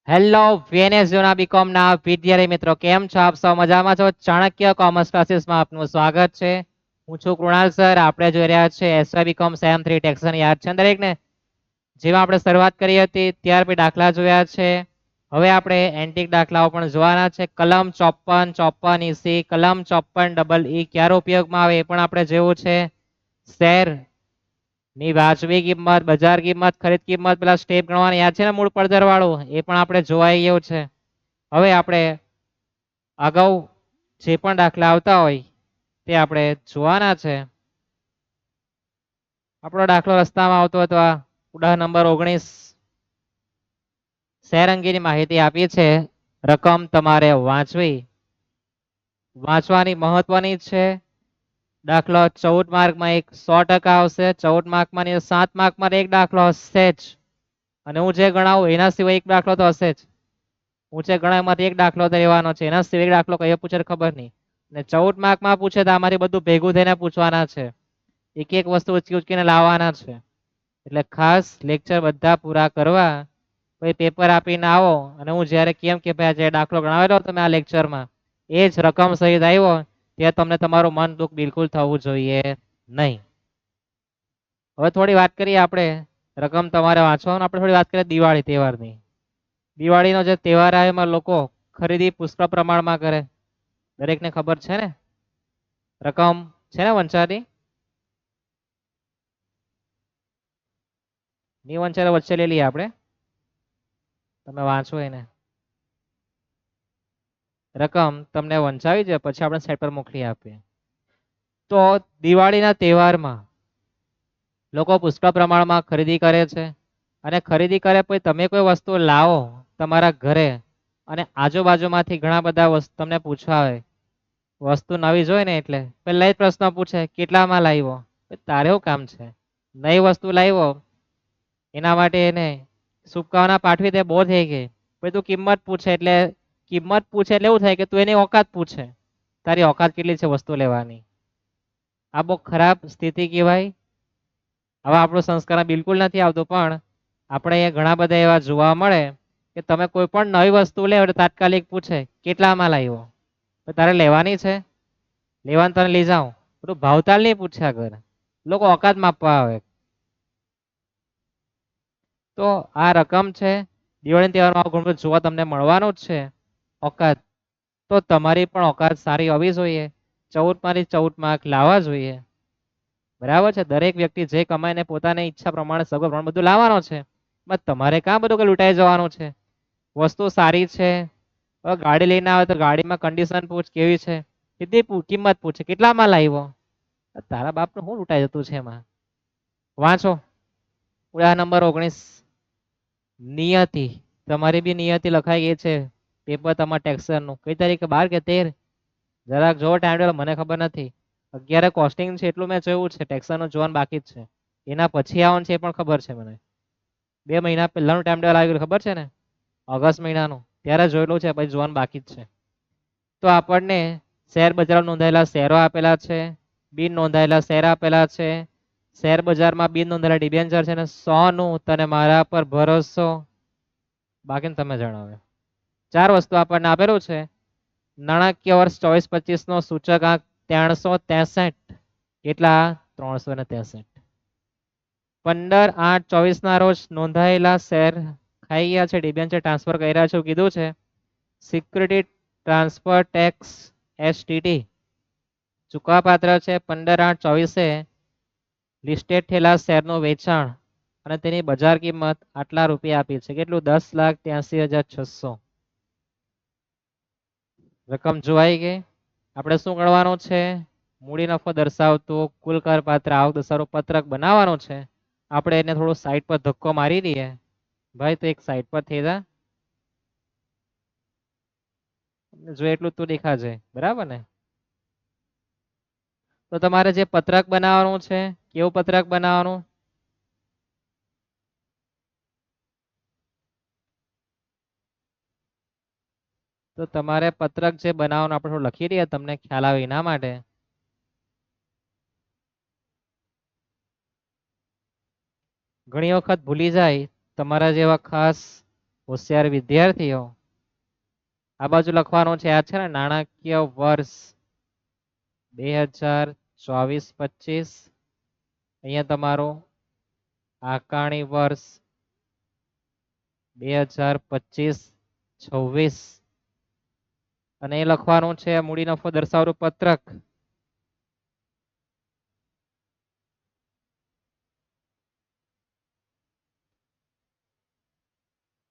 Hello VNS જૂના BCom ના વિદ્યાર્થી મિત્રો, કેમ છો? આપ સૌ મજામાં છો? ચાણક્ય કોમર્સ ક્લાસીસમાં આપનું સ્વાગત છે. હું છું કૃણાલ સર. આપણે જોઈ રહ્યા છે એસવાય બીકોમ સેમ 3 ટેક્સન. યાદ છે દરેકને? જેમાં આપણે શરૂઆત કરી હતી ત્યાર પછી દાખલા જોયા છે. હવે આપણે એન્ટિક દાખલાઓ પણ જોવાના છે. કલમ 54 ઈસી, કલમ 54 ઈ ક્યારે ઉપયોગમાં આવે એ પણ આપણે જોવું છે. શેર ની વાજબી કિંમત, બજાર કિંમત, ખરીદ કિંમત, પેલા સ્ટેપ ગણવાની યાદ છે ને, મૂળ પડતર વાળું, એ પણ આપણે જોવાઈ ગયું છે. હવે આપણે અગાઉ જે પણ દાખલા આવતા હોય તે આપણે જોવાના છે. આપણો દાખલો રસ્તામાં આવતો હતો આ ઉદાહરણ નંબર 19. શેર અંગેની માહિતી આપી છે. રકમ તમારે વાંચવાની મહત્વની છે. દાખલો 14 માર્કમાં એક 100% આવશે. 14 માર્કમાં 7 માર્કમાં એક દાખલો હશે જ, અને હું જે ગણાવું એના સિવાય એક દાખલો તો હશે જ. હું જે ગણાવ એમાંથી એક દાખલો તો રહેવાનો છે, એના સિવાય એક દાખલો કયો પૂછે ખબર નહીં. ને 14 માર્કમાં પૂછે તો અમારી બધું ભેગું થઈને પૂછવાના છે. એક એક વસ્તુ ઉચકી ઉચકીને લાવવાના છે. એટલે ખાસ લેક્ચર બધા પૂરા કરવા પછી પેપર આપીને આવો, અને હું જ્યારે કેમ કે ભાઈ જે દાખલો ગણાવેલો તમે આ લેક્ચરમાં એ જ રકમ સહિત આવ્યો, ત્યાં તમને તમારું મન દુઃખ બિલકુલ થવું જોઈએ નહીં. હવે થોડી વાત કરીએ આપણે રકમ તમારે વાંચવાનું. આપણે થોડી વાત કરીએ દિવાળી તહેવારની. દિવાળીનો જે તહેવાર આવે એમાં લોકો ખરીદી પુષ્કળ પ્રમાણમાં કરે. દરેકને ખબર છે ને? રકમ છે ને વંચાતી? ની વંચાય વચ્ચે લઈ લઈએ આપણે, તમે વાંચો એને. રકમ તમને વંચાવી છે પછી આપણે સાઈડ પર મોકલી આપીએ. તો દિવાળીના તહેવારમાં લોકો પુષ્કળ પ્રમાણમાં ખરીદી કરે છે. અને ખરીદી કરે પછી તમે કોઈ વસ્તુ લાવો તમારા ઘરે, અને આજુબાજુમાંથી ઘણા બધા વસ્તુ તમને પૂછવા આવે, વસ્તુ નવી જોઈ ને એટલે પહેલા જ પ્રશ્ન પૂછે કેટલામાં લાવ્યો. તારે શું કામ છે? નવી વસ્તુ લાવ્યો એના માટે એને શુભકામના પાઠવી દે, બહુ થઈ ગઈ. પછી તું કિંમત પૂછે એટલે એવું થાય કે તું એની ઓકાત પૂછે, તારી ઓકાત કેટલી છે વસ્તુ લેવાની. આ બહુ ખરાબ સ્થિતિ કહેવાય. હવે આપણો સંસ્કાર બિલકુલ નથી આવતું, પણ આપણે અહીંયા ઘણા બધા એવા જોવા મળે કે તમે કોઈ પણ નવી વસ્તુ લે એટલે તાત્કાલિક પૂછે કેટલામાં લાવ્યો. તારે લેવાની છે, લેવાનું તને લઈ જાઉં, બધું ભાવતાલ નહીં પૂછ્યા કરે. લોકો ઓકાત માપવા આવે. તો આ રકમ છે. દિવાળી તહેવારમાં ઘણું બધું જોવા તમને મળવાનું જ છે. ઓકાત તો તમારી પણ ઓકાત સારી હોવી જોઈએ. 14 માંથી 14 માર્ક લાવવા જોઈએ. બરાબર છે? દરેક વ્યક્તિ જે કમાઈને પોતાની ઈચ્છા પ્રમાણે સગવડ પ્રમાણે બધું લાવવાનો છે. બસ તમારે કાં બધું કે લૂંટાઈ જવાનું છે. વસ્તુ સારી છે. હવે ગાડી લઈને આવે તો ગાડીમાં કન્ડિશન પૂછ કેવી છે, સીધી કિંમત પૂછે કેટલામાં લાવ્યો. તારા બાપનું શું લૂંટાઈ જતું છે એમાં. વાંચો ઉદાહરણ નંબર 19. નિયતિ. તમારી બી નિયતિ લખાઈ ગઈ છે પેપર તમારા ટેક્સરનું. કઈ તારીખે 12 કે 13? જરાક જોવો ટાઈમ ટેબલ, મને ખબર નથી. 11 કોસ્ટિંગ છે એટલું મેં જોયું છે, ટેક્સરનું જોવાનું બાકી જ છે. એના પછી આવવાનું છે એ પણ ખબર છે મને. 2 મહિના પહેલાનું ટાઈમ ટેબલ આવી ગયું ખબર છે ને, ઓગસ્ટ મહિનાનું, ત્યારે જોયેલું છે, પછી જોવાનું બાકી જ છે. તો આપણને શેર બજાર નોંધાયેલા શેરો આપેલા છે, બિન નોંધાયેલા શેર આપેલા છે, શેર બજારમાં બિન નોંધાયેલા ડિબેન્ચર છે, ને 100 નું તને મારા પર ભરોસો. બાકીને તમે જણાવો. 4 વસ્તુ આપણને આપેલું છે. નાણાકીય વર્ષ 24-25 નો સૂચકાંક 363. કેટલા? 363. 15/8/24 ના રોજ નોંધાયેલા શેર ખાઈ ગયા છે, ડિબેન્ચર ટ્રાન્સફર કર્યા છે એવું કીધું છે. સિક્યુરિટી ટ્રાન્સફર ટેક્સ STT ચૂકવવાપાત્ર છે. 15/8/24 લિસ્ટેડ થયેલા શેરનું વેચાણ અને તેની બજાર કિંમત આટલા રૂપિયા આપી છે. કેટલું? 10,83,600. રકમ જોવાઈ ગઈ. આપણે શું ગણવાનું છે? મૂડી નફો દર્શાવતું કુલ કરપાત્ર આવક દર્શાવતું પત્રક બનાવવાનું છે. આપણે એને થોડું સાઈડ પર ધક્કો મારી દઈએ. ભાઈ તો એક સાઈડ પર થઈ જા, જો એટલું તું દેખાશે, બરાબર ને? તો તમારે જે પત્રક બનાવવાનું છે, કેવું પત્રક બનાવવાનું? તો તમારે પત્રક જે બનાવવાનું આપણે થોડું લખી દઈએ તમને ખ્યાલ આવે એના માટે. ઘણી વખત ભૂલી જાય તમારા જેવા ખાસ હોશિયાર વિદ્યાર્થીઓ આ બાજુ લખવાનું છે. આ છે ને નાણાકીય વર્ષ 2024-25, અહીંયા તમારો આકારણી વર્ષ 2025-26, અને એ લખવાનું છે મૂડી નફો દર્શાવતું પત્રક.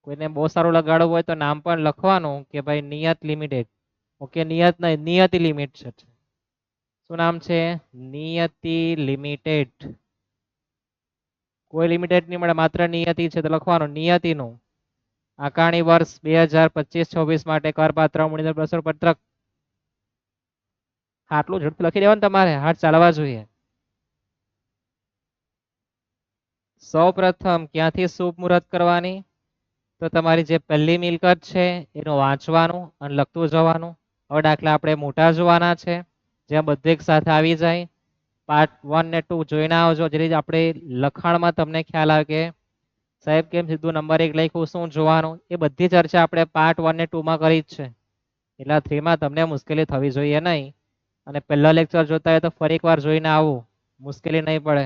કોઈને બહુ સારું લગાડવું હોય તો નામ પણ લખવાનું કે ભાઈ નિયત લિમિટેડ. ઓકે, નિયત નહીં, નિયતિ લિમિટ છે. શું નામ છે? નિયતિ લિમિટેડ. કોઈ લિમિટેડ નહીં મળે, માત્ર નિયતિ છે તો લખવાનું નિયતિનું આકારણી વર્ષ 2025-26 માટે કરપાત્ર મૂડીનો પ્રસર પત્રક. આટલું ઝડપ લખી દેવાનું તમારે, હાથ ચાલવા જોઈએ. સૌ પ્રથમ ક્યાંથી શુભ મુહૂર્ત કરવાની? તો તમારી જે પહેલી મિલકત છે એનું વાંચવાનું અને લખતું જવાનું. હવે દાખલા આપણે મોટા જોવાના છે, જ્યાં બધું એક સાથે આવી જાય. પાર્ટ 1 ને 2 જોઈને આવજો, જેથી આપણે લખાણમાં તમને ખ્યાલ આવે કે સાહેબ કેમ સીધું નંબર 1 લખ્યું, શું જોવાનું. એ બધી ચર્ચા આપણે પાર્ટ 1 ને 2 માં કરી જ છે, એટલે 3 માં તમને મુશ્કેલી થવી જોઈએ નહીં. અને પહેલા લેક્ચર જોતા હોય તો ફરી એકવાર જોઈને આવું, મુશ્કેલી નહીં પડે.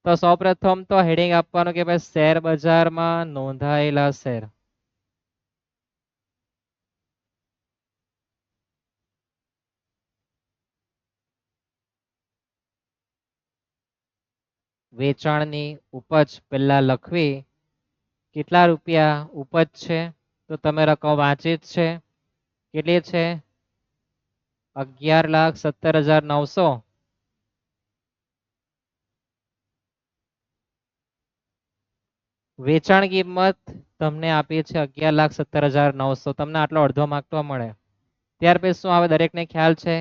તો સૌપ્રથમ તો હેડિંગ આપવાનું કે ભાઈ શેર બજારમાં નોંધાયેલા શેર. વેચાણની ઉપજ પહેલા લખવી. કેટલા રૂપિયા ઉપજ છે? તો તમે રકમ વાંચી જ છે. કેટલી છે? 11,17,900. વેચાણ કિંમત તમને આપી છે 11,17,900. તમને આટલો અડધો માર્ક તો મળે. ત્યાર પછી શું આવે દરેકને ખ્યાલ છે?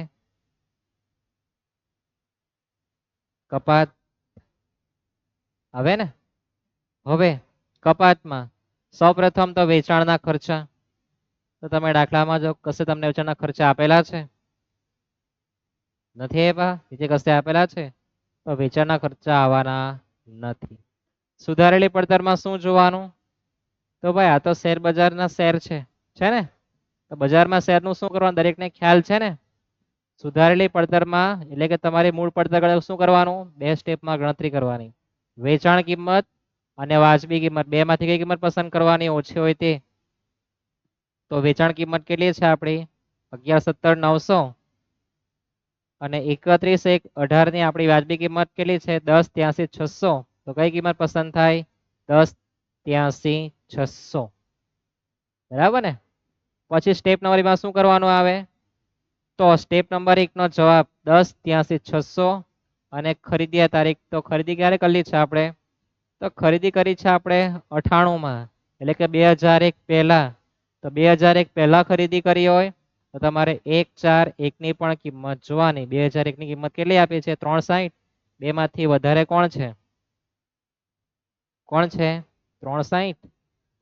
કપાત આવે ને. હવે કપાતમાં સૌપ્રથમ તો વેચાણના ખર્ચા. તો તમે દાખલામાં જો કશે તમને વેચાણના ખર્ચા આપેલા છે? નથી આપ્યા? બીજે કશે આપેલા છે? તો વેચાણના ખર્ચા આવવાના નથી. સુધારેલી પડતરમાં શું જોવાનું? તો ભાઈ આ તો શેર બજારના શેર છે ને, તો બજારમાં શેરનું શું કરવાનું દરેકને ખ્યાલ છે ને. સુધારેલી પડતરમાં એટલે કે તમારી મૂળ પડતર શું કરવાનું? 2 સ્ટેપમાં ગણતરી કરવાની. વેચાણ કિંમત અને વાજબી કિંમત, બે માંથી કઈ કિંમત પસંદ કરવાની ઓછી હોય તે. તો વેચાણ કિંમત કેટલી છે આપણી? 11,17,900. અને 31/1/18 ની આપણી વાજબી કિંમત કેટલી છે? 10,83,600. તો કઈ કિંમત પસંદ થાય? 10,83,600. બરાબર ને. પછી સ્ટેપ નંબર 2 શું કરવાનું આવે? તો સ્ટેપ નંબર 1 નો જવાબ 10,83,600. અને ખરીદ્યા તારીખ, તો ખરીદી ક્યારે કરેલી છે આપણે? તો ખરીદી કરી છે આપણે 98 માં, એટલે કે 2001 પહેલા. તો 2001 પહેલા ખરીદી કરી હોય તો તમારે 141 ની પણ કિંમત જોવાની. 2001 ની કિંમત કેટલી આપી છે? 360. બે માંથી વધારે કોણ છે? કોણ છે? 360.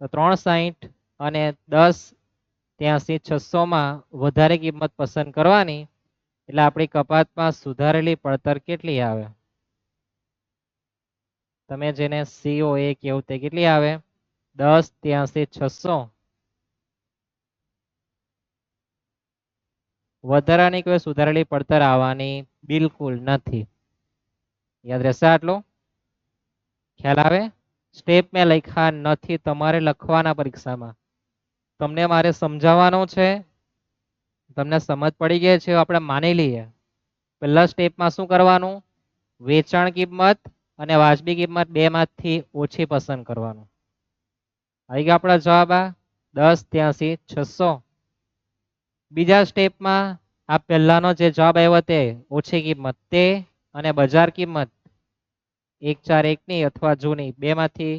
તો 360 અને 10,83,600 માં વધારે કિંમત પસંદ કરવાની. એટલે આપણી કપાતમાં સુધારેલી પડતર કેટલી આવે? તમે જેને COA કેવું તે કેટલી આવે? 10,83,600. વધારાની કોઈ સુધારેલી પડતર આવવાની બિલકુલ નથી. યાદ રહેશે આટલું? ખ્યાલ આવે? સ્ટેપ મેં લખ્યા નથી, તમારે લખવાના પરીક્ષામાં. તમને મારે સમજાવવાનું છે, તમને સમજ પડી ગઈ છે આપણે માની લઈએ. પહેલા સ્ટેપમાં શું કરવાનું? વેચાણ કિંમત અને વાજબી કિંમત બે માંથી ઓછી પસંદ કરવાનું. આવી ગયા આપણા જવાબ આ 10,83,600. બીજા સ્ટેપમાં આ પહેલાનો જે જવાબ આવ્યો તે ઓછી કિંમત તે અને બજાર કિંમત 141 ની અથવા જૂની બે માંથી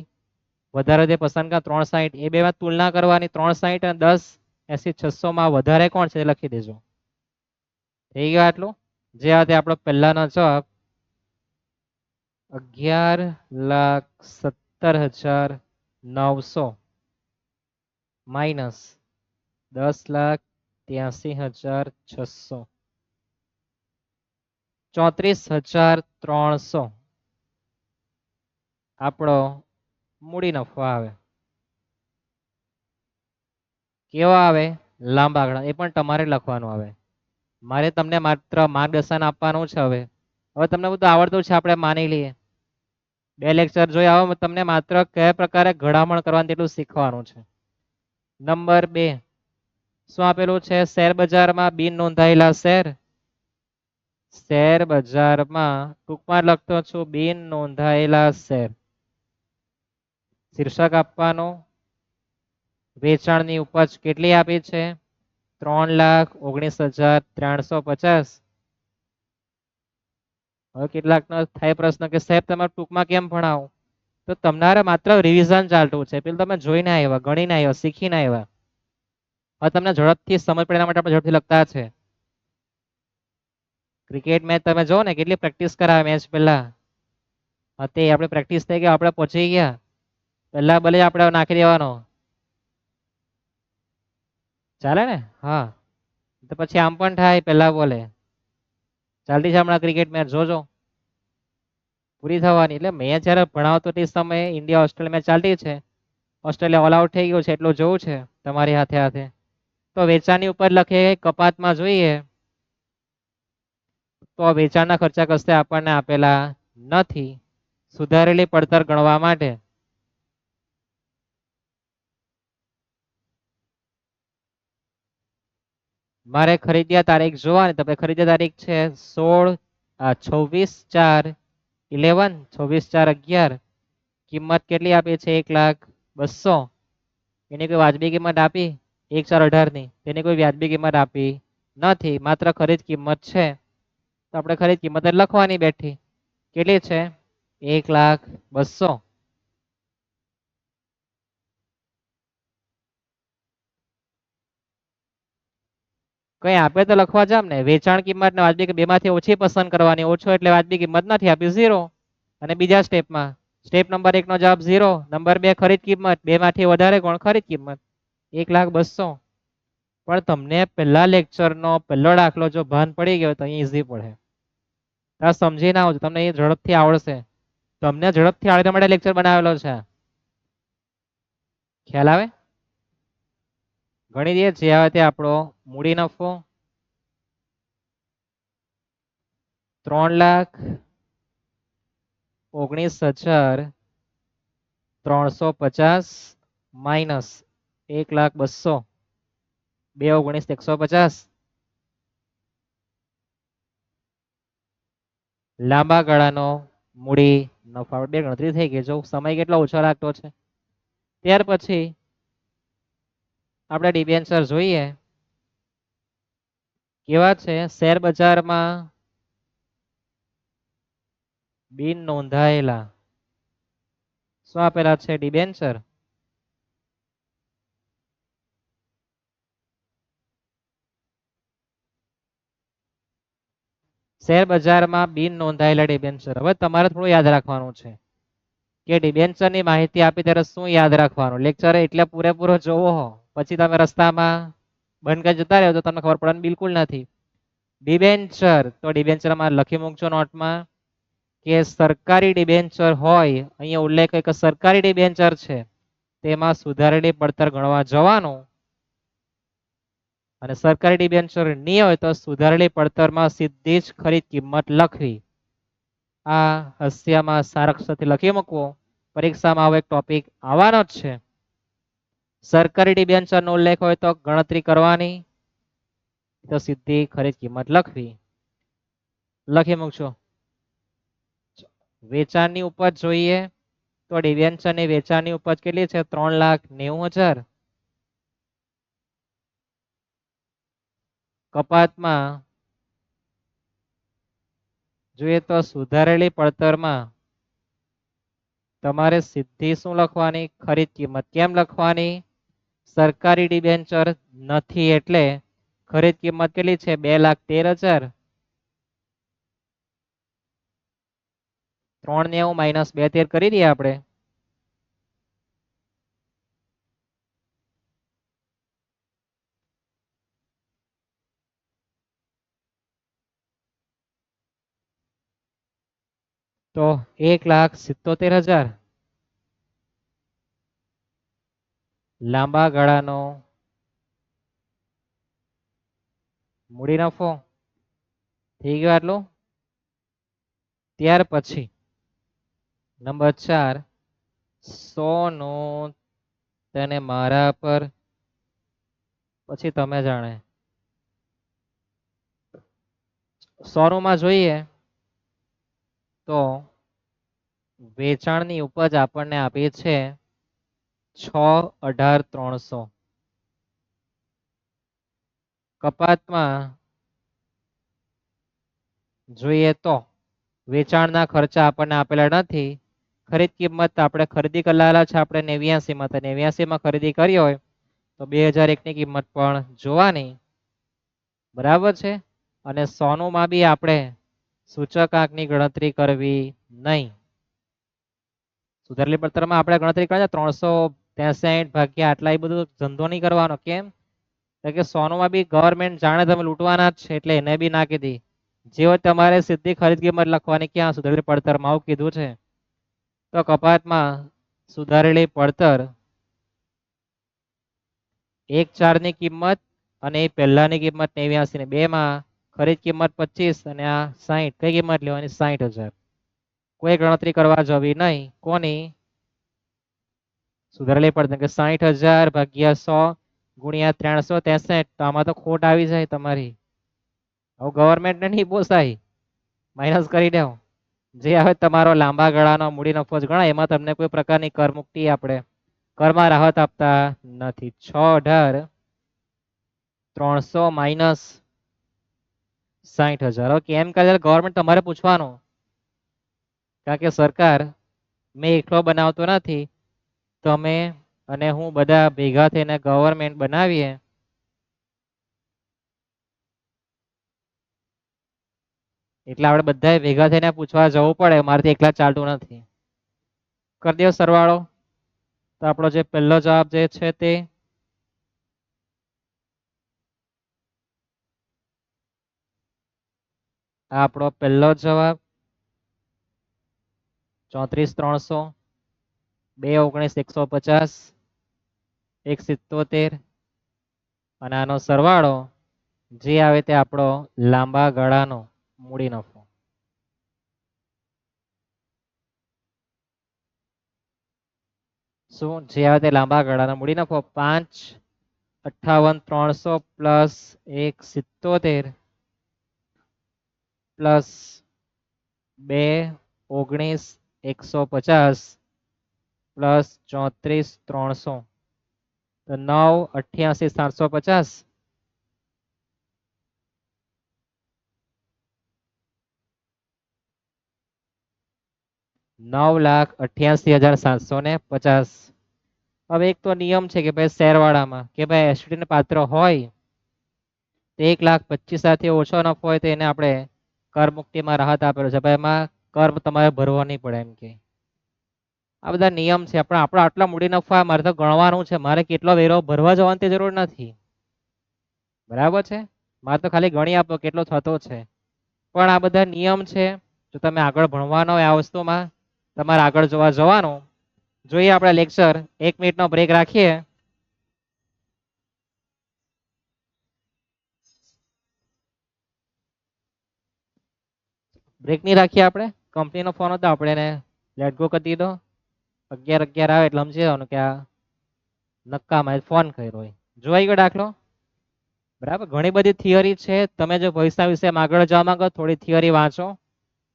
વધારે જે પસંદ કર 360, એ બે માં તુલના કરવાની. 360 અને 10,83,600 માં વધારે કોણ છે લખી દેજો. થઈ ગયું આટલું? જે હતી આપણો પહેલાનો જવાબ 11,17,900 માઇનસ 10,83,600, 34,300 આપણો મૂડી નફો આવે. કેવા આવે? લાંબા ગાળા. એ પણ તમારે લખવાનું આવે. મારે તમને માત્ર માર્ગદર્શન આપવાનું છે હવે. હવે તમને બધું આવડતું છે, આપણે માની લઈએ. બે લેક્ચર જોઈ આવો, તમને માત્ર કયા પ્રકારે ઘડામણ કરવાનું તેટલું શીખવાનું છે. નંબર 2 શું આપેલું છે? શેર બજારમાં બિન નોંધાયેલા શેર. શેર બજારમાં ટૂંકમાં લખતો છું બિન નોંધાયેલા શેર. શીર્ષક આપવાનું. વેચાણની ઉપજ કેટલી આપી છે? 3,19,350. હવે કેટલાક નો થાય પ્રશ્ન કે સાહેબ તમે ટૂંકમાં કેમ ભણાવો? તો તમારે માત્ર રિવિઝન ચાલતું છે. પેલું તમે જોઈને આવ્યા, ગણીને આવ્યા, શીખીને આવ્યા. હવે તમને ઝડપથી સમજ પડે એના માટે આપણે ઝડપથી લખતા છે. ક્રિકેટ મેચ તમે જો ને કેટલી પ્રેક્ટિસ કરાવે મેચ પહેલા. તે આપણે પ્રેક્ટિસ થઈ ગઈ, આપણે પહોંચી ગયા. પહેલા ભલે આપણે નાખી દેવાનો. ચાલે ને? હા. તો પછી આમ પણ થાય, પહેલા બોલે. ચાલતી છે હમણાં ક્રિકેટ મેચ, જોજો. પૂરી થવાની. એટલે મેં જ્યારે ભણાવતો તે સમયે ઇન્ડિયા ઓસ્ટ્રેલિયા મેચ ચાલતી છે. ઓસ્ટ્રેલિયા ઓલ આઉટ થઈ ગયું છે એટલું જોવું છે તમારી હાથે હાથે. તો વેચાણની ઉપર લખે કપાતમાં જોઈએ તો વેચાણના ખર્ચા કશે આપણને આપેલા નથી. સુધારેલી પડતર ગણવા માટે મારે ખરીદ્યા તારીખ જોવાની. તો ખરીદ્યા તારીખ છે 26/4/11, 26/4/11. કિંમત કેટલી આપી છે? 1,02,000. એની કોઈ વાજબી કિંમત આપી? 1,418 ની. તેની કોઈ વ્યાજબી કિંમત આપી નથી, માત્ર ખરીદ કિંમત છે. તો આપણે ખરીદ કિંમત લખવાની બેઠી. કેટલી છે? 1,02,000. કઈ આપે તો લખવા જામ ને. વેચાણ કિંમત ને વાજબી બે માંથી ઓછી પસંદ કરવાની. ઓછો એટલે વાજબી કિંમત નથી આપી, 0. અને બીજા સ્ટેપમાં સ્ટેપ નંબર 1 નો જવાબ 0. નંબર 2 ખરીદ કિંમત. બે માંથી વધારે કોણ? ખરીદ કિંમત. 1,02,000. પણ તમને પહેલા લેક્ચર નો પહેલો દાખલો જો ભાન પડી ગયો તો અહીં ઈઝી પડે. સમજી ના આવજો, તમને એ ઝડપથી આવડશે. તમને ઝડપથી આવડે માટે લેક્ચર બનાવેલો છે. ખ્યાલ આવે? ગણી દઈએ જે આવે તે આપણો મૂડી નફો 3,19,350 માઇનસ 1,02,000. 2 19 150. લાંબા ગાળાનો મૂડી નફો. બે ગણતરી થઈ ગઈ. જો સમય કેટલો ઓછો લાગતો છે. ત્યાર પછી આપણે ડિબેન્ચર જોઈએ કેવા છે. શેર બજારમાં બિન નોંધાયેલા શું આપેલા છે? ડિબેન્ચર. શેર બજારમાં બિન નોંધાયેલા ડિબેન્ચર. હવે તમારે થોડું યાદ રાખવાનું છે કે ડિબેન્ચર ની માહિતી આપી ત્યારે શું યાદ રાખવાનું. લેક્ચર એટલે પૂરેપૂરો જોવો હો, પછી તમે રસ્તામાં બંધ કરી જતા રહ્યો તો તમને ખબર પડવાની બિલકુલ નથી. ડિબેન્ચર તો ડિબેન્ચરમાં લખી મૂકજો નોટમાં કે સરકારી ડિબેન્ચર હોય. અહીંયા ઉલ્લેખ કે સરકારી ડિબેન્ચર છે તેમાં સુધારેલી પડતર ગણવા જવાનું. અને સરકારી ડિબેન્ચર નહીં હોય તો સુધારેલી પડતરમાં સીધી જ ખરીદ કિંમત લખવી. આ હાસ્યમાં સારા અક્ષરથી લખી મૂકવો. પરીક્ષામાં આવો એક ટોપિક આવવાનો જ છે. સરકારી ડિબેન્ચર નો ઉલ્લેખ હોય તો ગણતરી કરવાની, તો સીધી ખરીદ કિંમત લખવી. લખી મૂકશો. વેચાણની ઉપજ જોઈએ તો ડિબેન્ચરની વેચાણની ઉપજ કેટલી છે? 3,90,000. કપાતમાં જોઈએ તો સુધારેલી પડતરમાં તમારે સીધી શું લખવાની? ખરીદ કિંમત. કેમ લખવાની? સરકારી ડિબેન્ચર નથી એટલે ખરીદ કિંમત કેટલી છે? 2,13,000. 390 માઇનસ 213 કરી દઈએ આપણે. તો 1,77,000. લાંબા ગાળાનો મૂડી નફો થઈ ગયો આટલું. ત્યાર પછી નંબર 4, સોનું તેને મારા પર, પછી તમે જાણે. સોનુંમાં જોઈએ તો વેચાણની ઉપજ આપણને આપી છે 6,18,300. કપાતમાં જોઈએ તો વેચાણના ખર્ચા આપણને આપેલા નથી. ખરીદ કિંમત આપણે ખરીદી કરેલા છે આપણે 89 માં, તો 89 ખરીદી કરી હોય તો 2001 ની કિંમત પણ જોવાની. બરાબર છે. અને સોનુંમાં બી આપણે સૂચકાંકની ગણતરી કરવી નહીં. સુધારેલી પડતરમાં આપણે ગણતરી કરીએ 363 ભાગ્યા આટલા, એ બધું ધંધો નહીં કરવાનો. કેમ કે સોનુંમાં બી ગવર્મેન્ટ જાણે તમે લૂંટવાના જ છે એટલે એને બી ના કીધી. જેવો તમારે સીધી ખરીદ કિંમત લખવાની, ક્યાં સુધારેલી પડતરમાં આવું કીધું છે. તો કપાતમાં સુધારેલી પડતર 1,4 ની કિંમત અને એ પહેલાની કિંમત 89 ને 2 માં ખરીદ કિંમત 25 અને આ 60. કઈ કિંમત લેવાની? 60,000. કોઈ ગણતરી કરવા જવી નહીં. કોની? સુધારેલી પડતર કે 60,000 ભાગ્યા 100 ગુણ્યા 363. તો આમાં તો ખોટ આવી જાય તમારી. હવે ગવર્મેન્ટને નહીં પોસાય, માઇનસ કરી દેવો. જે હવે તમારો લાંબા ગાળાનો મૂડી નફો જ ગણાય, એમાં તમને કોઈ પ્રકારની કર મુક્તિ આપણે કરમાં રાહત આપતા નથી. 6,18,300 માઇનસ 60,000. ઓકે, એમ કરે ગવર્મેન્ટ તમારે પૂછવાનું, કારણ કે સરકાર મેં એકલો બનાવતો નથી, તમે અને હું બધા ભેગા થઈને ગવર્મેન્ટ બનાવીએ. એટલે આપણે બધા ભેગા થઈને પૂછવા જવું પડે, મારાથી એકલા ચાલતું નથી. કરી દો સરવાળો. તો આપણો જે પહેલો જવાબ જે છે તે આપણો પહેલો જવાબ 34,300, 2,19,150, 1,77 અને આનો સરવાળો જે આવે તે આપણો લાંબા ગાળાનો મૂડી નફો. શું જે આવે તે લાંબા ગાળાનો મૂડી નફો 5,58,300 પ્લસ 1,77 પ્લસ 2,19,150 પ્લસ 34,300, તો 9,88,750. 9,88,750. હવે એક તો નિયમ છે કે ભાઈ શેરવાળામાં કે ભાઈ એસટીને પાત્ર હોય તો 1,25,000 ઓછો નફો હોય તો એને આપણે કર મુક્તિમાં રાહત આપેલો છે. ભાઈ એમાં કર તમારે ભરવો નહીં પડે એમ કે. આ બધા નિયમ છે. પણ આપણે આટલા મૂડી નફા મારે તો ગણવાનું છે, મારે કેટલો વેરો ભરવા જવાની જરૂર નથી. બરાબર છે. મારે તો ખાલી ગણી આપો કેટલો થતો છે. પણ આ બધા નિયમ છે. જો તમે આગળ ભણવાનો હોય આ વસ્તુમાં, તમારે આગળ જોવા જવાનું. જોઈએ આપણે લેક્ચર 1 મિનિટનો બ્રેક રાખીએ. બ્રેક નહીં રાખીએ આપણે. કંપનીનો ફોન હતો, આપણે એને લેટ ગો કરી દીધો. 11 આવે એટલે સમજી જવાનું કે આ નક્કામાં ફોન કર્યો હોય. જોઈ ગયો દાખલો? બરાબર. ઘણી બધી થિયરી છે. તમે જો ભવિષ્ય વિશે આગળ જવા માંગો થોડી થિયરી વાંચો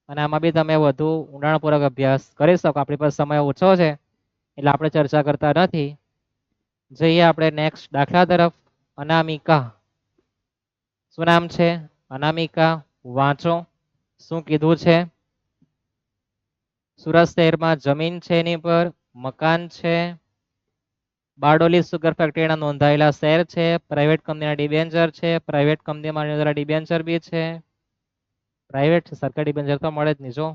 અને આમાં બી તમે વધુ ઊંડાણપૂર્વક અભ્યાસ કરી શકો. આપણી પાસે સમય ઓછો છે એટલે આપણે ચર્ચા કરતા નથી. જઈએ આપણે નેક્સ્ટ દાખલા તરફ. અનામિકા. શું નામ છે? અનામિકા. વાંચો શું કીધું છે. સુરત શહેરમાં જમીન છે, એની પર મકાન છે, બારડોલી સુગર ફેક્ટરીના નોંધાયેલા શેર છે, પ્રાઇવેટ કંપનીના ડિબેન્ચર છે, પ્રાઇવેટ કંપનીમાં નોંધાયેલા ડિબેન્ચર બી છે. પ્રાઇવેટ સરકારી ડિબેન્ચર તો મળે જ નહીં જો.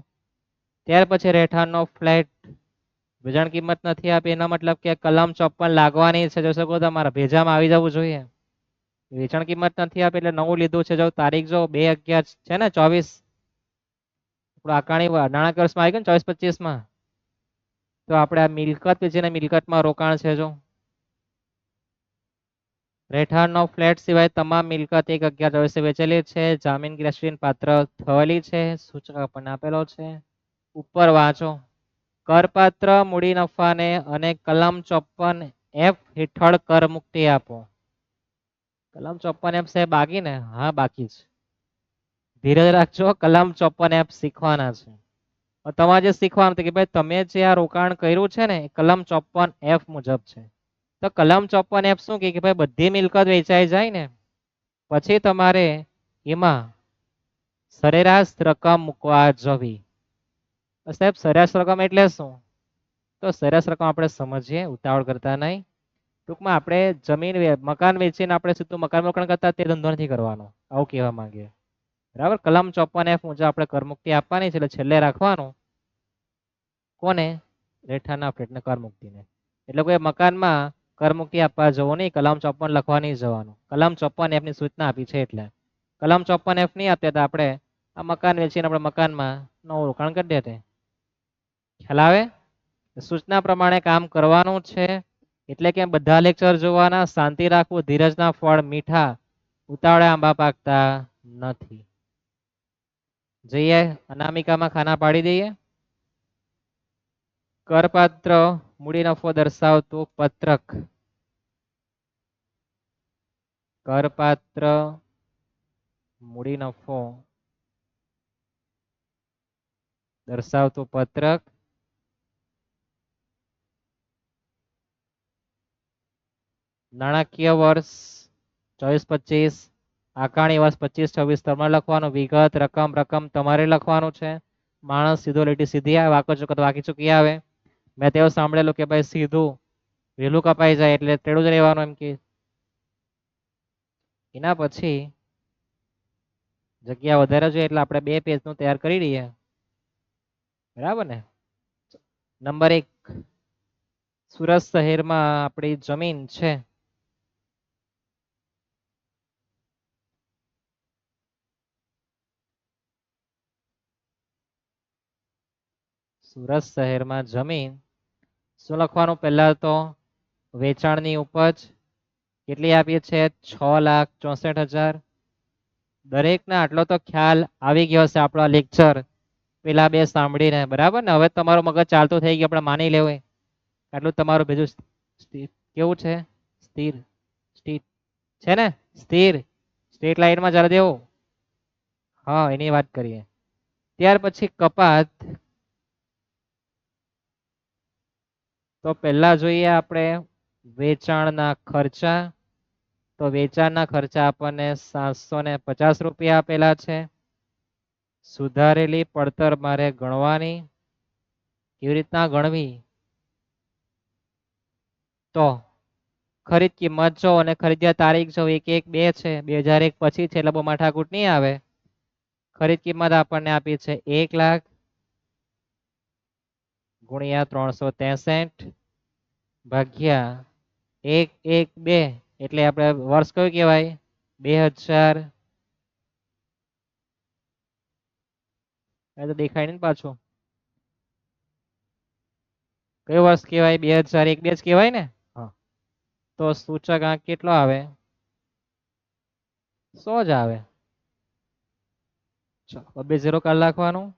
ત્યાર પછી રહેઠાણનો ફ્લેટ વેચાણ કિંમત નથી આપી, એનો મતલબ કે કલમ 54 લાગવાની છે. જોઈ શકો તમારા ભેજામાં આવી જવું જોઈએ. વેચાણ કિંમત નથી આપી એટલે નવું લીધું છે. જો તારીખ જો 2/11 છે ને 24, આકારણી નાણાકીય વર્ષમાં આવી ગયું ને 24-25 તો આપણે આ મિલકત વેચીને મિલકતમાં રોકાણ છે. જો રહેઠાણનો ફ્લેટ સિવાય તમામ મિલકત 1/11 વેચેલી છે. જામીનગીરી અશ્વિન પાત્ર થયેલી છે. સૂચક આપણને આપેલો છે. ઉપર વાંચો. કરપાત્ર મૂડી નફાને અને કલમ 54F હેઠળ કર મુક્તિ આપો. કલમ 54F છે બાકી ને? હા બાકી છે. ધીરજ રાખજો, કલમ 54F શીખવાના છે. તમારે જે શીખવાનું કે ભાઈ તમે જે આ રોકાણ કર્યું છે ને કલમ 54F મુજબ છે. તો કલમ 54F શું કે ભાઈ બધી મિલકત વેચાઈ જાય ને પછી તમારે એમાં સરેરાશ રકમ મૂકવા જવી. સાહેબ સરેરાશ રકમ એટલે શું? તો સરેરાશ રકમ આપણે સમજીએ, ઉતાવળ કરતા નહીં. ટૂંકમાં આપણે જમીન મકાન વેચીને આપણે સીધું મકાન રોકાણ કરતા તે ધંધો નથી કરવાનો, આવું કહેવા માંગીએ. બરાબર. કલમ 54F મુજબ આપણે કરમુક્તિ આપવાની છે એટલે છેલ્લે રાખવાનું કોને? રહેઠાણના ફ્લેટને કરમુક્તિને. એટલે કોઈ મકાનમાં કરમુક્તિ આપવા જવો નહીં, કલમ 54 લખવા નહીં જવાનું. કલમ 54F ની સૂચના આપી છે એટલે. કલમ 54F નહીં આપીએ તો આપણે આ મકાન વેચીને આપણે મકાનમાં નવું રોકાણ કરી દેતે. ખ્યાલ આવે? સૂચના પ્રમાણે કામ કરવાનું છે. એટલે કે બધા લેક્ચર જોવાના, શાંતિ રાખવું, ધીરજના ફળ મીઠા, ઉતાવળે આંબા પાકતા નથી. જઈએ અનામિકામાં ખાના પાડી દઈએ. કરપાત્ર મૂડી નફો દર્શાવતું પત્રક. કરપાત્ર મૂડી નફો દર્શાવતું પત્રક નાણાકીય વર્ષ 24-25, આકારણી વર્ષ 25-26 તમારે લખવાનું. વિગત રકમ તમારે લખવાનું છે. માણસ સીધો લીટી સીધી આવે, વાંકો ચૂકો તો વાંકી ચૂકી આવે. મેં તેવું સાંભળેલું કે ભાઈ સીધું વહેલું કપાઈ જાય એટલે તેડું જ રહેવાનું એમ કે. એના પછી જગ્યા વધારે જોઈએ એટલે આપણે 2 પેજનું તૈયાર કરી દઈએ. બરાબર ને? નંબર 1, સુરત શહેરમાં આપણી જમીન છે. સુરત શહેરમાં જમીન શું લખવાનું? પહેલા તો વેચાણની ઉપજ કેટલી આપી છે? 6,64,000. દરેકને આટલો તો ખ્યાલ આવી ગયો હશે આપણો લેક્ચર પેલા 2 સાંભળીને. બરાબર ને? હવે તમારું મગજ ચાલતું થઈ ગયું, આપણે માની લેવું. આટલું તમારું ભેજું કેવું છે? સ્થિર સ્થિર છે ને? સ્થિર સ્ટ્રેટ લાઈનમાં ચાલે દેવું. હા એની વાત કરીએ. ત્યાર પછી કપાત. તો પહેલા જોઈએ આપણે વેચાણના ખર્ચા. તો વેચાણના ખર્ચા આપણને 750 રૂપિયા આપેલા છે. સુધારેલી પડતર મારે ગણવાની. કેવી રીતના ગણવી? તો ખરીદ કિંમત જો અને ખરીદ્યા તારીખ જો 1/1/2 છે, 2001 પછી છે એટલે બહુ માથાકૂટ નહીં આવે. ખરીદ કિંમત આપણને આપી છે 1 લાખ ગુણ્યા 363 ભાગ્યા 1/1/2 એટલે આપણે વર્ષ કયું કહેવાય? 2000. તો દેખાય નહીં પાછું. કયું વર્ષ કહેવાય? 2001-2 જ કહેવાય ને? હા. તો સૂચક આંક કેટલો આવે? 100 જ આવે. ચાલો 0 કાઢી નાખવાનું.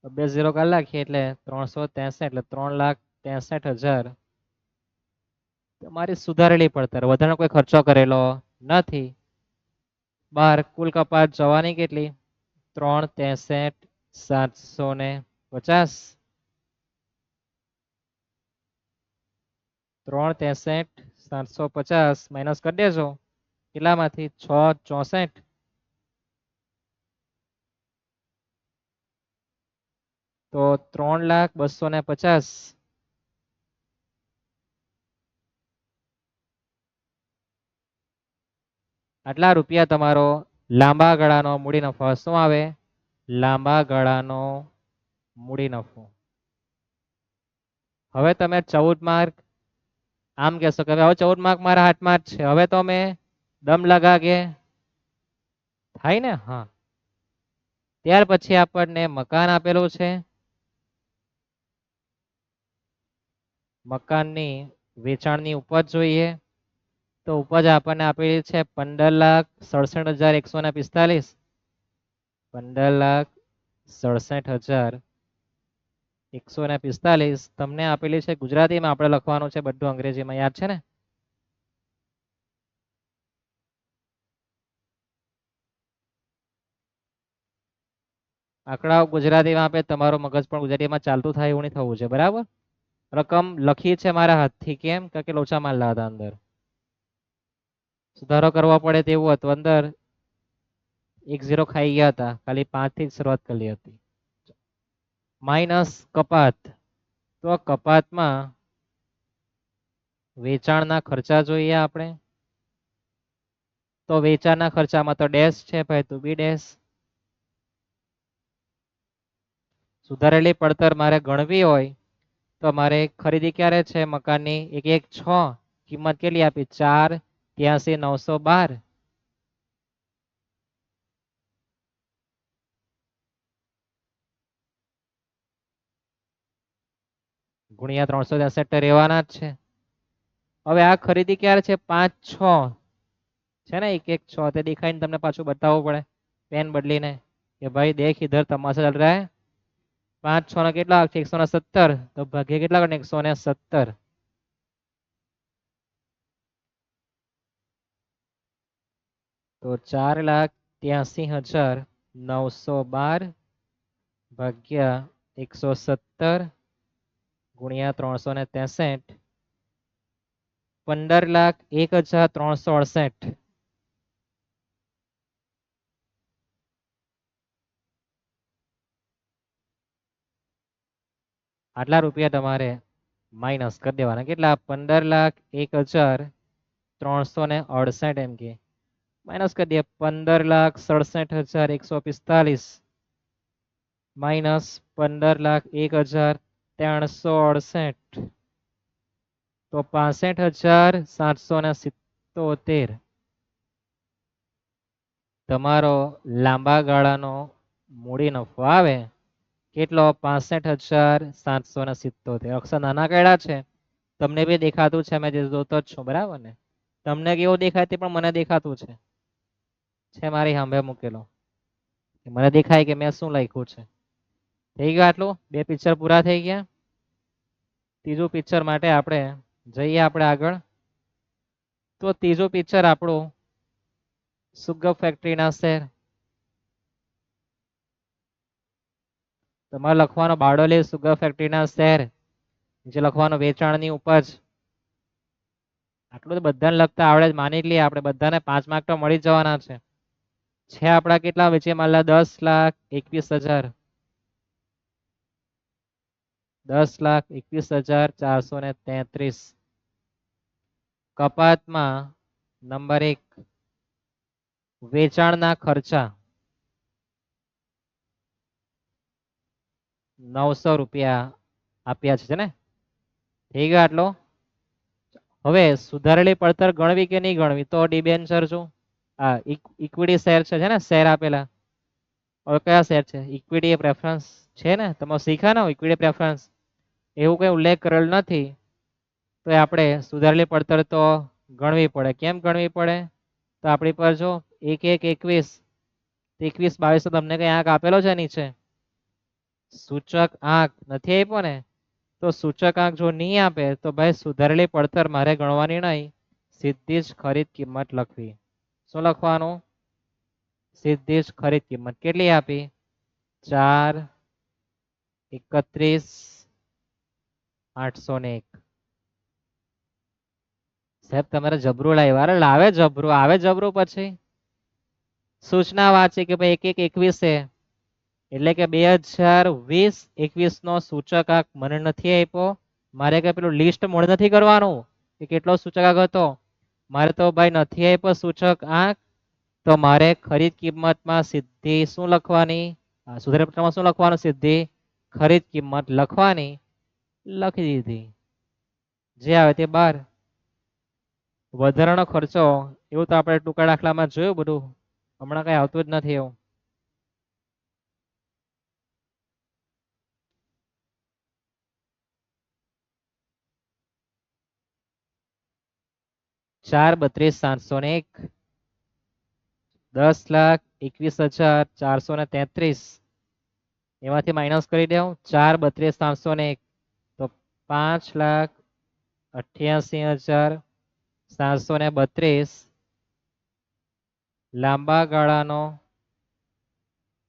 0 કાઢી નાખીએ એટલે 363 એટલે 3,63,000 તમારી સુધારેલી પડતર. વધારે કોઈ ખર્ચો કરેલો નથી. બાર કુલ કપાત જવાની કેટલી? 3,63,750. 3,63,750 માઇનસ કરી દેજો. કેટલામાંથી? 664. તો 3,250. આટલા રૂપિયા તમારો લાંબા ગાળાનો મૂડી નફો શું આવે? લાંબા ગાળાનો મૂડી નફો. હવે તમે 14 માર્ક આમ કહેશો કે હવે 14 માર્ક મારા હાથમાં જ છે, હવે તો અમે દમ લગાગે થાય ને? હા. ત્યાર પછી આપણને મકાન આપેલું છે. મકાનની વેચાણની ઉપજ જોઈએ. તો ઉપજ આપણને આપેલી છે 15,67,145. 15,67,145 તમને આપેલી છે ગુજરાતીમાં, આપણે લખવાનું છે બધું અંગ્રેજીમાં, યાદ છે ને? આંકડાઓ ગુજરાતીમાં આપે, તમારો મગજ પણ ગુજરાતીમાં ચાલતું થાય એવું નહીં થવું છે, બરાબર? રકમ લખી છે મારા હાથથી, કેમ? કારણ કે લોચા મારલા હતા અંદર, સુધારો કરવા પડે તેવું હતું. અંદર 1 0 ખાઈ ગયા હતા, ખાલી 5 થી જ શરૂઆત કરી હતી. માઇનસ કપાત, તો કપાતમાં વેચાણના ખર્ચા જોઈએ આપણે. તો વેચાણના ખર્ચામાં તો ડેશ છે ભાઈ, તો બી ડેશ. સુધારેલી પડતર મારે ગણવી હોય તો મારે ખરીદી ક્યારે છે મકાનની? 1/1/6, કિંમત કેટલી આપી? 4,83,912. ગુણ્યા 363 રહેવાના જ છે. હવે આ ખરીદી ક્યારે છે? 5/6 છે ને, 1/1/6 તે દેખાઈને તમને પાછું બતાવવું પડે પેન બદલીને કે ભાઈ દેખ ઇધર તમાશા ચલ રહા હે. 5/6 ના કેટલા આવશે? 117. તો ભાગ્ય કેટલા કરે? 117. તો 4,83,912 ભાગ્યા 117 ગુણ્યા 363, 15,01,368. આટલા રૂપિયા તમારે માઇનસ કરી દેવાના. કેટલા? 15,01,368 એમ કે માઇનસ કરી દે. 15,67,145 માઇનસ 15,01,368, તો 65,777 તમારો લાંબા ગાળાનો મૂડી નફો આવે. કેટલો? 65,777. અક્ષર નાના કર્યા છે, તમને બી દેખાતું છે, મેં જોતો જ છું, બરાબર ને? તમને કેવું દેખાય તે પણ મને દેખાતું છે મારી સામે મૂકેલો, મને દેખાય કે મેં શું લખ્યું છે. થઈ ગયું આટલું? 2 પિક્ચર પૂરા થઈ ગયા. ત્રીજું પિક્ચર માટે આપણે જઈએ આપણે આગળ. તો ત્રીજું પિક્ચર આપણું સુગર ફેક્ટરીના શેર. તમારે લખવાનો બારડોલી સુગર ફેક્ટરીના શેર, જે લખવાનો વેચાણની ઉપજ. આટલું તો બધાને લખતા આવડે જ, માની લઈએ આપણે બધાને 5 માર્ક તો મળી જ જવાના છે. આપણા કેટલા વેચે માલા? 10,21,000. 10,21,433. કપાતમાં નંબર 1 વેચાણના ખર્ચા 900 રૂપિયા આપ્યા છે ને? થઈ ગયો આટલો? હવે સુધારેલી પડતર ગણવી કે નહીં ગણવી? તો ડિબેન્ચર શું? હા, ઇક્વિટી શેર છે ને, શેર આપેલા. હવે કયા શેર છે? ઇક્વિટી પ્રેફરન્સ છે ને, તમે શીખ્યા ને ઇક્વિટી પ્રેફરન્સ, એવું કઈ ઉલ્લેખ કરેલ નથી. તો આપણે સુધારેલી પડતર તો ગણવી પડે. કેમ ગણવી પડે? તો આપણી પર જો 1/1/21, 21/22 તમને કઈ આંક આપેલો છે નીચે? સૂચક આંક નથી આપ્યો ને? તો સૂચક આંક જો નહીં આપે તો ભાઈ સુધારેલી પડતર મારે ગણવાની નહીં, સીધી જ ખરીદ કિંમત લખવી. શું લખવાનું? સીધી જ ખરીદ કિંમત. કેટલી આપી? 4,31,801. સાહેબ તમારે જબરું લાવ્યા. અરે લાવે જબરું, આવે જબરું. પછી સૂચના વાંચી કે ભાઈ 1/1/21 છે, એટલે કે 2020-21 નો સૂચક આંક મને નથી આપ્યો. મારે કઈ પેલું લિસ્ટ મોડ નથી કરવાનું કે કેટલો સૂચક આંક હતો. મારે તો ભાઈ નથી આપ્યો સૂચક આંક, તો મારે ખરીદ કિંમતમાં સીધી શું લખવાની? સુધારેલી પડતરમાં શું લખવાનું? સીધી ખરીદ કિંમત લખવાની. લખી દીધી, જે આવે તે બાર. વધારાનો ખર્ચો એવું તો આપણે ટૂંકા દાખલામાં જોયું બધું, હમણાં કઈ આવતું જ નથી એવું. 4,32,701, 10,21,433, એમાંથી માઇનસ કરી દઉં 4,32,701, તો 5,88,732 લાંબા ગાળાનો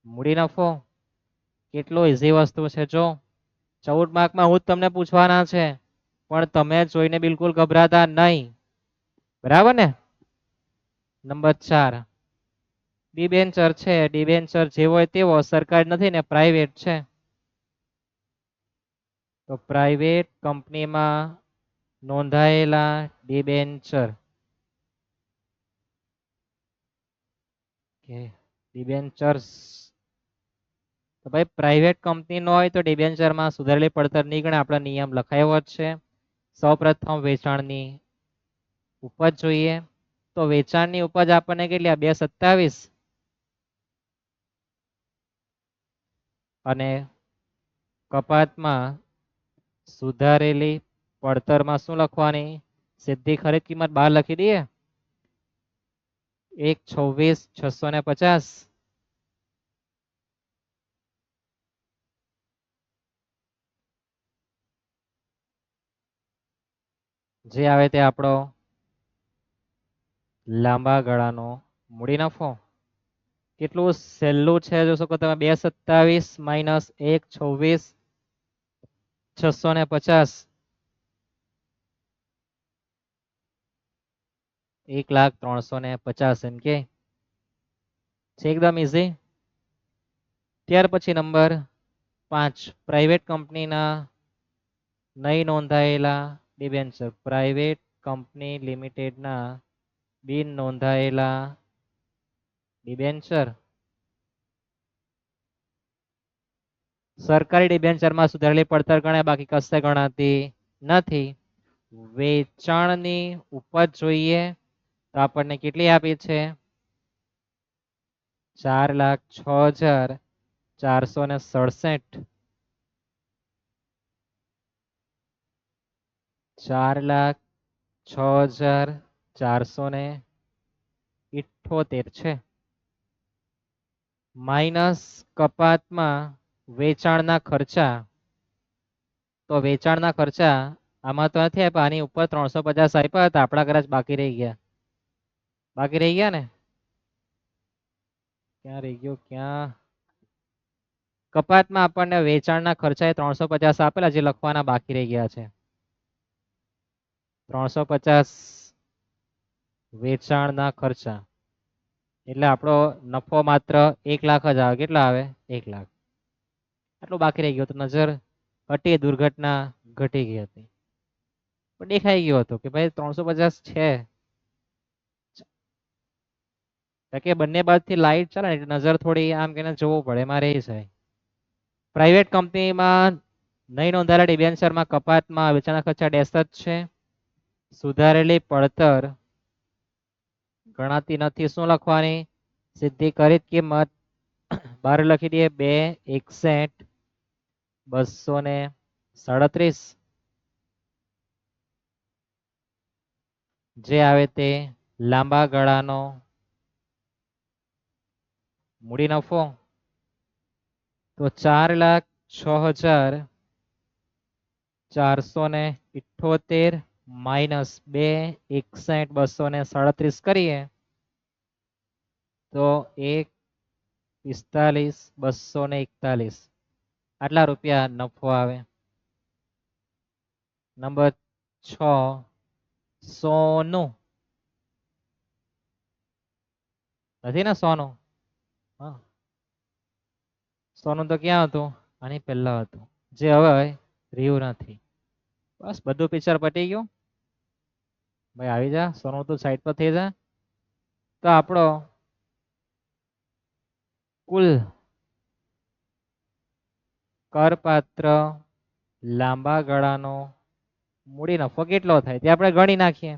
મૂડી નફો. કેટલો ઈઝી વસ્તુ છે જો. 14 માર્કમાં હું જ તમને પૂછવાના છે, પણ તમે જોઈને બિલકુલ ગભરાતા નહીં. બરાબર ને. નંબર 4, ડિબેન્ચર છે. ડિબેન્ચર જેવો હોય તેવો, સરકારી નથી ને પ્રાઇવેટ છે. તો પ્રાઇવેટ કંપનીમાં નોંધાયેલા ડિબેન્ચર. ડિબેન્ચર્સ. તો ભાઈ પ્રાઇવેટ કંપની નો હોય તો ડિબેન્ચરમાં સુધારેલી પડતર નહીં ગણે. આપણા નિયમ લખાયો જ છે. સૌપ્રથમ વેચાણની ઉપજ જોઈએ. તો વેચાણની ઉપજ આપણને કેટલી? 2,27. અને કપાતમાં સુધારેલી પડતરમાં શું લખવાની? સીધી ખરીદ કિંમત 12 લખી દઈએ. 1,26,650. જે આવે તે આપણો લાંબા ગાળાનો મૂડી નફો. કેટલું સહેલું છે જોશો કે તમે. 2,27 માઇનસ 1,26,650, 1,03,50 એમ કે છે. એકદમ ઈઝી. ત્યાર પછી નંબર 5, પ્રાઇવેટ કંપનીના નહીં નોંધાયેલા ડિબેન્ચર. પ્રાઇવેટ કંપની લિમિટેડના બિન નોંધાયેલા ડિબેન્ચર. સરકારી ડિબેન્ચરમાં સુધારેલી પડતર ગણાય, બાકી કશે ગણાતી નથી. વેચાણની ઉપજ જોઈએ તો આપણને કેટલી આપી છે? 4,06,467. 4,06,478 છે. માઇનસ કપાતમાં વેચાણના ખર્ચા. તો વેચાણના ખર્ચા આમાં તો નથી આપ્યા, આની ઉપર 350 આપ્યા હતા. આપણા કદાચ બાકી રહી ગયા. બાકી રહી ગયા ને? ક્યાં રહી ગયો? ક્યાં? કપાતમાં આપણને વેચાણના ખર્ચા 350 આપેલા, જે લખવાના બાકી રહી ગયા છે. 350 વેચાણના ખર્ચા એટલે આપણો નફો માત્ર 1 લાખ જ આવે. કેટલા આવે? 1 લાખ. આટલું બાકી રહી ગયું. તો નજર હટી, દુર્ઘટના ઘટી ગઈ હતી. પણ દેખાઈ ગયો હતો કે ભાઈ 350 છે. કે બંને બાજુથી લાઈટ ચાલે ને નજર થોડી આમ કે જોવું પડે, એમાં રહી જાય. પ્રાઇવેટ કંપનીમાં નહીં નોંધાયેલા ડિબેન્ચરમાં કપાતમાં વેચાણના ખર્ચા ડેશ જ છે. સુધારેલી પડતર ગણાતી નથી. શું લખવાની? સીધી ખરીદ કિંમત 12 લખી દઈએ. 2,61,237. જે આવે તે લાંબા ગાળાનો મૂડી નફો. તો 4,06,478 માઇનસ 2,61,237 કરીએ તો 1,45,241. આટલા રૂપિયા નફો આવે. નંબર 6, સોનું. નથી ને સોનું? હા, સોનું તો ક્યાં હતું? આની પહેલા હતું, જે હવે રહ્યું નથી. બસ બધું પિક્ચર પટી ગયું. ભાઈ આવી જા, સોનું તો સાઈડ પર થઈ જા. તો આપણો કુલ કરપાત્ર લાંબા ગાળાનો મૂડી નફો કેટલો થાય તે આપણે ગણી નાખીએ.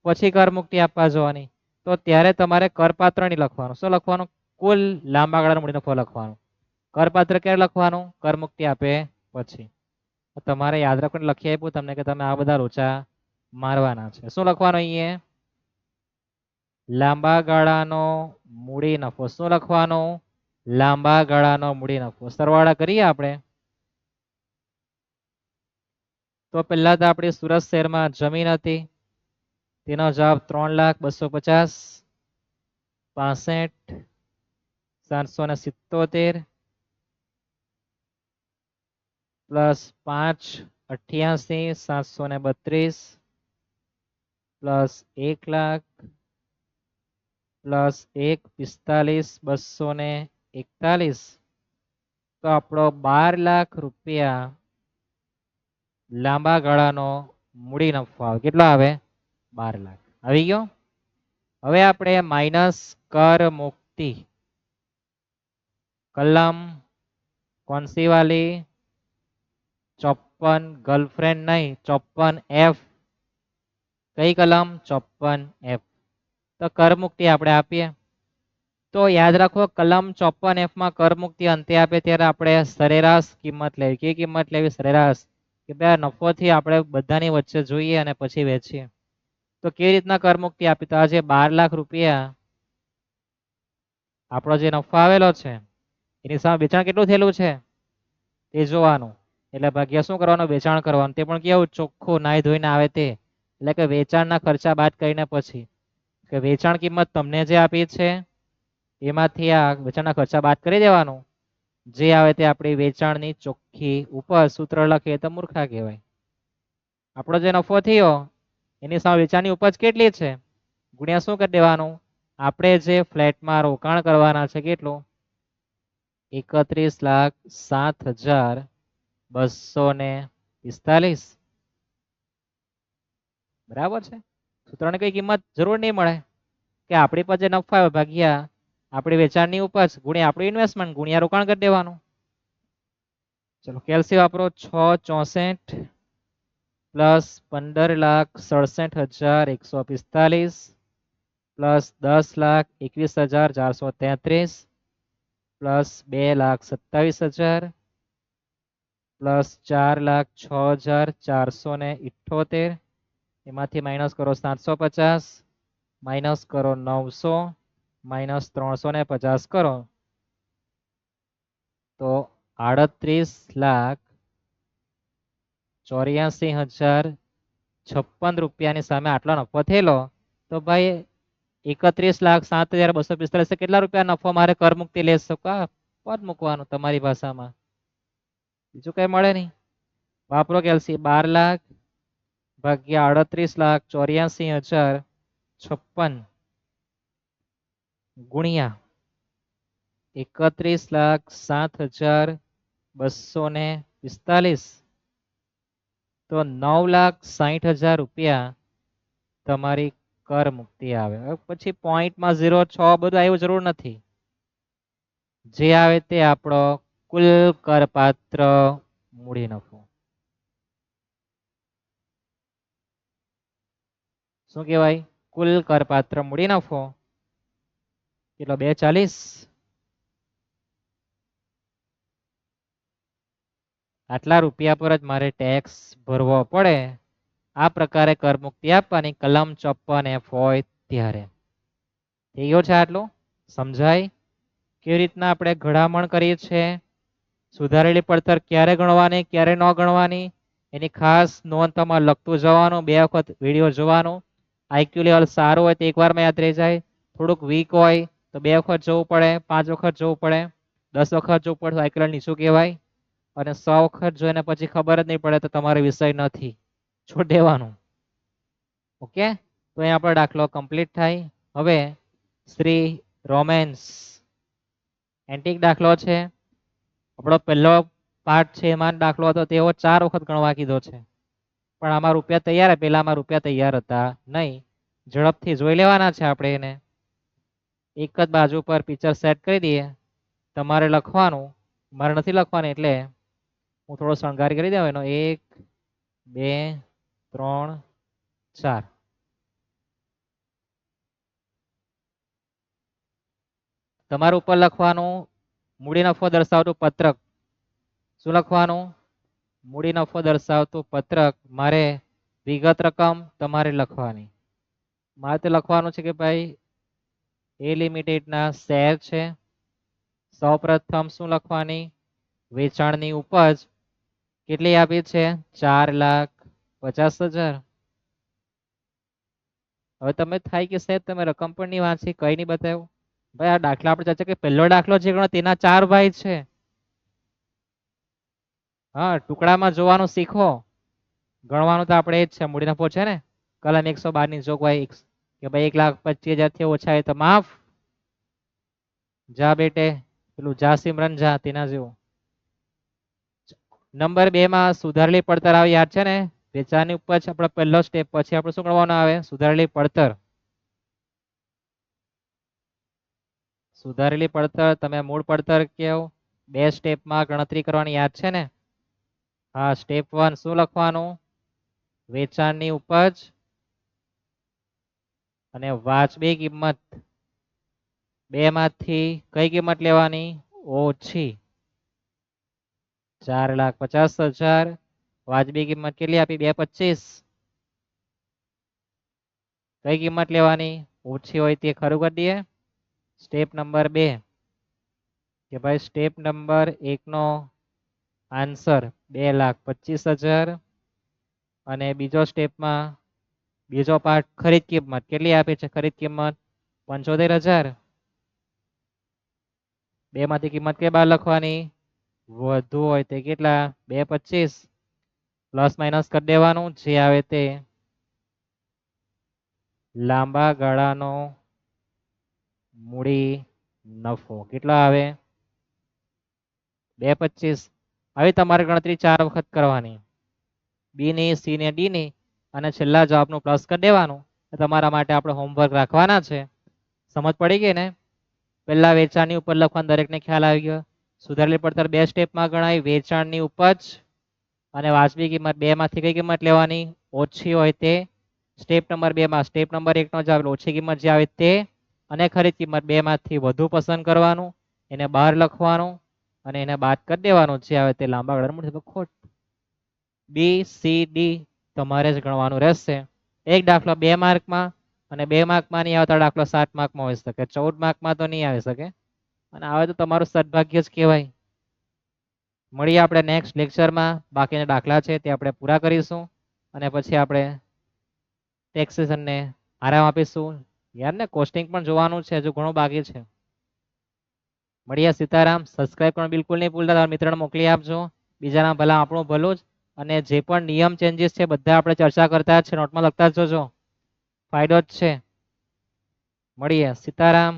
પછી કર મુક્તિ આપવા જવાની. તો ત્યારે તમારે કરપાત્ર નહીં લખવાનું. શું લખવાનું? કુલ લાંબા ગાળાનો મૂડી નફો લખવાનું. કરપાત્ર ક્યારે લખવાનું? કર મુક્તિ આપે પછી. તમારે યાદ રાખીને લખી આપ્યું તમને કે તમે આ બધા લોચા મારવાના છે. શું લખવાનું અહીંયા? લાંબા ગાળાનો મૂડી નફો. શું લખવાનું? લાંબા ગાળાનો મૂડી નફો. સરવાળા કરીએ આપણે. તો પહેલા તો આપણી સુરત શહેરમાં જમીન હતી, તેનો જવાબ 3,250,000, 65,777 પ્લસ 5,88,732 પ્લસ 1,00,000 પ્લસ 1,45,241, તો આપણો 12,00,000 રૂપિયા લાંબા ગાળાનો મૂડી નફો આવે. કેટલો આવે? 12,00,000. આવી ગયો. હવે આપણે માઇનસ કર મુક્તિ કલમ કોનસી વાલી? 54, ગર્લફ્રેન્ડ નહીં, 54F. કઈ કલમ? 54F. તો કર મુક્તિ આપણે આપીએ. તો યાદ રાખો, કલમ 54F માં કર મુક્તિ અંતે આપે ત્યારે આપણે સરેરાશ કિંમત લેવી. કઈ કિંમત લેવી? સરેરાશ. કે ભાઈ નફોથી આપણે બધાની વચ્ચે જોઈએ અને પછી વેચીએ. તો કેવી રીતના કર મુક્તિ આપી? તો આજે 12,00,000 રૂપિયા આપણો જે નફો આવેલો છે એની સામે વેચાણ કેટલું થયેલું છે તે જોવાનું. એટલે ભાગ્યા શું કરવાનું? વેચાણ કરવાનું. તે પણ કેવું? ચોખ્ખું નાઈ ધોઈને આવે તે. એટલે કે વેચાણના ખર્ચા બાદ કરીને પછી કે વેચાણ કિંમત તમને જે આપી છે એમાંથી આ વેચાણના ખર્ચા બાદ કરી દેવાનું. જે આવે તે આપણી વેચાણની ચોખ્ખી ઉપર સૂત્ર લખીએ તો મૂર્ખા કહેવાય. આપણો જે નફો થયો એની સામે વેચાણની ઉપજ કેટલી છે ગુણ્યા શું કરી દેવાનું? આપણે જે ફ્લેટમાં રોકાણ કરવાના છે કેટલું? 31,07,245. બરાબર છે. સૂત્રને કઈ કિંમત જરૂર નહીં મળે કે આપણી પાસે નફો આવે ભાગ્યા આપણી વેચાણની ઉપજ ગુણ્યા આપણું ઇન્વેસ્ટમેન્ટ ગુણ્યા રોકાણ કરી દેવાનું. ચલો કેલ્સી વાપરો. 664 પ્લસ 15,67,145 પ્લસ 10,21,433 પ્લસ 2,27,000 પ્લસ 4,06,478. એમાંથી માઇનસ કરો 750, માઇનસ કરો 900, માઇનસ 350 કરો તો 38,84,056 રૂપિયાની સામે આટલો નફો થયેલો. તો ભાઈ 31,07,245 કેટલા રૂપિયા નફો મારે કર મુક્તિ લઈ શકો? પદ મૂકવાનું તમારી ભાષામાં, બીજું કઈ મળે નહીં. વાપરો કેલ્સી. 12,00,000 ભાગ્યા 38,84,056 ગુણ્યા 31,07,245 તો 9,60,000 રૂપિયા તમારી કર મુક્તિ આવે. પછી પોઈન્ટમાં 0.6 બધું આવ્યું જરૂર નથી. જે આવે તે આપણો કુલ કરપાત્ર મૂડી નફો. શું કહેવાય? કુલ કરપાત્ર મૂડી નફો કેટલો? 240. આટલા રૂપિયા પર જ મારે ટેક્સ ભરવો પડે. આ પ્રકારે કર મુક્તિ આપવાની કલમ 54F હોય ત્યારે. થઈ ગયો છે આટલું? સમજાય કેવી રીતના આપણે ઘડામણ કરીએ છીએ? સુધારેલી પડતર ક્યારે ગણવાની ક્યારે ન ગણવાની એની ખાસ નોંધ તમારે લખતું જવાનું. 2 વખત વિડીયો જોવાનું. આઈક્યુ લેવલ સારું હોય તો એકવારમાં યાદ રહી જાય. થોડુંક વીક હોય તો 2 વખત જોવું પડે, 5 વખત જોવું પડે, 10 વખત જોવું પડે તો આઈક્યુ લેવલ નીચું કહેવાય. અને 100 વખત જોઈને પછી ખબર જ નહીં પડે તો તમારો વિષય નથી, છોડ દેવાનું. ઓકે, તો અહીં આપણો દાખલો કમ્પ્લીટ થાય. હવે શ્રી રોમેન્સ એન્ટિક દાખલો છે. આપણો પહેલો પાર્ટ છે એમાં દાખલો હતો તેઓ 4 વખત ગણવા કીધો છે. પણ આમાં રૂપિયા તૈયાર, પેલામાં રૂપિયા તૈયાર હતા નહીં. ઝડપથી જોઈ લેવાના છે આપણે એને. એક જ બાજુ પર પિક્ચર સેટ કરી દઈએ. તમારે લખવાનું, મારે નથી લખવાનું એટલે હું થોડો શણગાર કરી દઉં એનો. 1 2 3 4. તમારે ઉપર લખવાનું મૂડી નફો દર્શાવતું પત્રક. શું લખવાનું? મૂડી નફો દર્શાવતું પત્રક. મારે વિગત રકમ તમારે લખવાની. મારે તો લખવાનું છે કે ભાઈ એ લિમિટેડના શેર છે. સૌપ્રથમ શું લખવાની? વેચાણની ઉપજ કેટલી આપી છે? 4,50,000. હવે તમે થાય કે સાહેબ તમે રકમ પણ નહીં વાંચી, કઈ નહીં બતાવ્યું. ભાઈ આ દાખલા આપણે ચર્ચા કે પહેલો દાખલો છે ગણો તેના 4 ભાઈ છે. હા, ટુકડામાં જોવાનું શીખો. ગણવાનું તો આપણે એ જ છે, મૂડીના પહોંચે ને કલમ 112 ની જોગવાઈ કે ભાઈ 1,25,000 થી ઓછા હોય તો માફ. જા બેટે, પેલું જા સિમરન જા, તેના જેવું. નંબર 2 માં સુધારેલી પડતર આવે, યાદ છે ને? વેચાણની ઉપજ આપણો પહેલો સ્ટેપ, પછી આપણે શું કરવાનું આવે? સુધારેલી પડતર. સુધારેલી પડતર તમે મૂળ પડતર કેવો? 2 સ્ટેપમાં ગણતરી કરવાની, યાદ છે ને? હા, સ્ટેપ 1 શું લખવાનું? વેચાણની ઉપજ અને વાજબી કિંમત, બે માંથી કઈ કિંમત લેવાની? ઓછી. 4,50,000. વાજબી કિંમત કેટલી આપી? 2,25,000. કઈ કિંમત લેવાની? ઓછી હોય તે ખરું કરી દઈએ. સ્ટેપ નંબર 2 કે ભાઈ સ્ટેપ નંબર 1 નો આન્સર 2,25,000. અને બીજો સ્ટેપમાં બીજો પાર્ટ ખરીદ કિંમત કેટલી આપી છે? ખરીદ કિંમત 75,000. બે માંથી કિંમત કે બાર લખવાની? વધુ હોય તે કેટલા? 2,25,000. પ્લસ માઇનસ કરી દેવાનું, જે આવે તે. લાંબા ગાળાનો મૂડી નફો કેટલો આવે? 2,25,000. હવે તમારે ગણતરી 4 વખત કરવાની, બી ની, સી ને, ડી ની, અને છેલ્લા જવાબનું પ્લસ કરી દેવાનું. તમારા માટે આપણે હોમવર્ક રાખવાના છે. સમજ પડી ગઈ ને? પહેલા વેચાણની ઉપર લખવાનું, દરેકને ખ્યાલ આવી ગયો. સુધારેલી પડતર 2 સ્ટેપમાં ગણાય. વેચાણની ઉપજ અને વાજબી કિંમત, બે માંથી કઈ કિંમત લેવાની? ઓછી હોય તે. સ્ટેપ નંબર 2 માં સ્ટેપ નંબર 1 નો જવાબ ઓછી કિંમત જે આવે તે, અને ખરીદ કિંમત બે માંથી વધુ પસંદ કરવાનું, એને બહાર લખવાનું અને એને બાદ કરી દેવાનું, જે આવે તે લાંબા ગાળાનું મૂડી. ખોટ. બી સી ડી તમારે જ ગણવાનું રહેશે. એક દાખલો 2 માર્કમાં અને 2 માર્કમાં નહીં આવતા દાખલો 7 માર્કમાં હોઈ શકે, 14 માર્કમાં તો નહીં આવી શકે. અને આવે તો તમારું સદભાગ્ય જ કહેવાય. મળીએ આપણે નેક્સ્ટ લેક્ચરમાં. બાકીના દાખલા છે તે આપણે પૂરા કરીશું અને પછી આપણે ટેક્સેશનને આરામ આપીશું. યાર ને કોસ્ટિંગ પણ જોવાનું છે, હજુ ઘણું બાકી છે. મળીએ. સીતારામ. સબસ્ક્રાઇબ કરવાનું બિલકુલ નહીં ભૂલતા. તમારા મિત્રોને મોકલી આપજો. બીજાના ભલા આપણું ભલું જ. અને જે પણ નિયમ ચેન્જીસ છે બધા આપણે ચર્ચા કરતા જ છે, નોટમાં લખતા જ જોજો. ફાયદો જ છે. મળીએ. સીતારામ.